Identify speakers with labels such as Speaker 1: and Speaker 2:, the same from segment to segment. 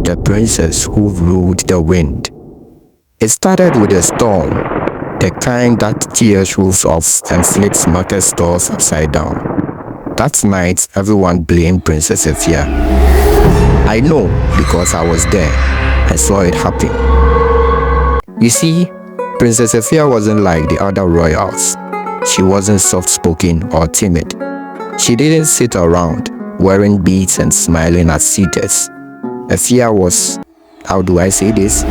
Speaker 1: the princess who ruled the wind. It started with a storm, the kind that tears roofs off and flips market stores upside down. That night, everyone blamed Princess Efia. I know because I was there. I saw it happen. You see, Princess Efia wasn't like the other royals. She wasn't soft-spoken or timid. She didn't sit around, wearing beads and smiling at suitors. Efia was, how do I say this?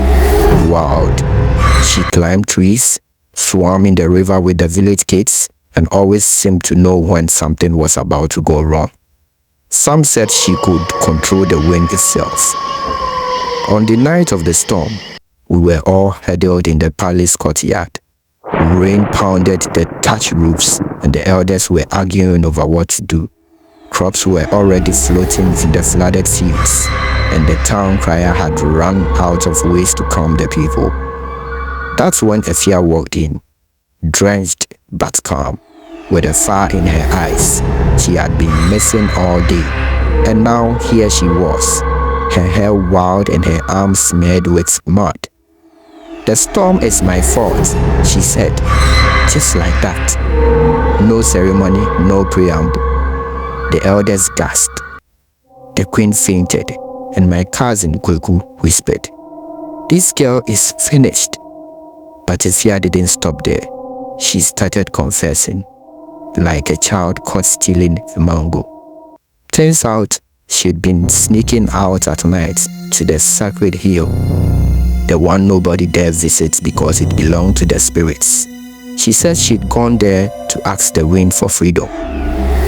Speaker 1: Wild. She climbed trees, swam in the river with the village kids, and always seemed to know when something was about to go wrong. Some said she could control the wind itself. On the night of the storm, we were all huddled in the palace courtyard. Rain pounded the thatched roofs, and the elders were arguing over what to do. Crops were already floating in the flooded fields, and the town crier had run out of ways to calm the people. That's when Efia walked in, drenched but calm, with a fire in her eyes. She had been missing all day, and now here she was, her hair wild and her arms smeared with mud. "The storm is my fault," she said, just like that. No ceremony, no preamble. The elders gasped. The queen fainted, and my cousin Kweku whispered, "This girl is finished." But Efia didn't stop there. She started confessing, like a child caught stealing a mango. Turns out, she'd been sneaking out at night to the sacred hill, the one nobody dare visit because it belonged to the spirits. She said she'd gone there to ask the wind for freedom,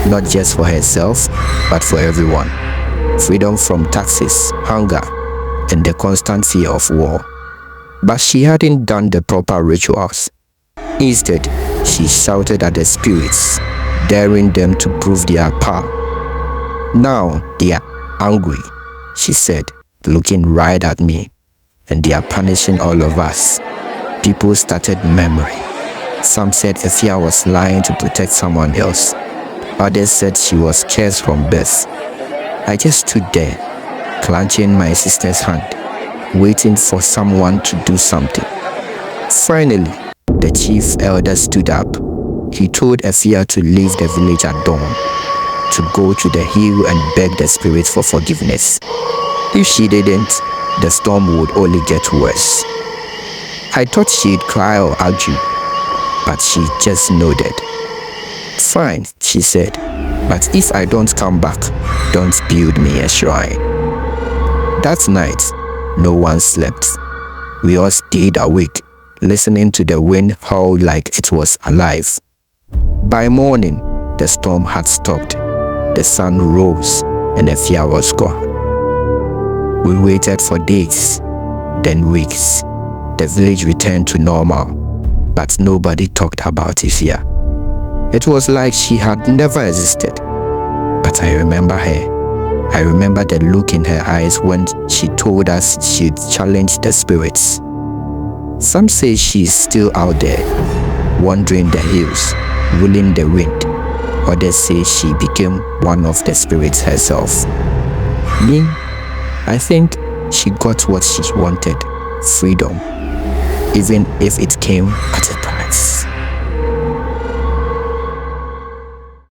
Speaker 1: not just for herself, but for everyone. Freedom from taxes, hunger, and the constant fear of war. But she hadn't done the proper rituals. Instead, she shouted at the spirits, daring them to prove their power. "Now they are angry," she said, looking right at me, "and they are punishing all of us." People started murmuring. Some said Efia was lying to protect someone else. Others said she was cursed from birth. I just stood there, clenching my sister's hand, waiting for someone to do something. Finally, the chief elder stood up. He told Efia to leave the village at dawn, to go to the hill and beg the spirits for forgiveness. If she didn't, the storm would only get worse. I thought she'd cry or argue, but she just nodded. "Fine," she said, "but if I don't come back, don't build me a shrine." That night, no one slept. We all stayed awake, listening to the wind howl like it was alive. By morning, the storm had stopped. The sun rose, and Efia was gone. We waited for days, then weeks. The village returned to normal, but nobody talked about Efia. It was like she had never existed. But I remember her. I remember the look in her eyes when she told us she'd challenged the spirits. Some say she's still out there, wandering the hills, ruling the wind. Others say she became one of the spirits herself. Me, I think she got what she wanted, freedom, even if it came at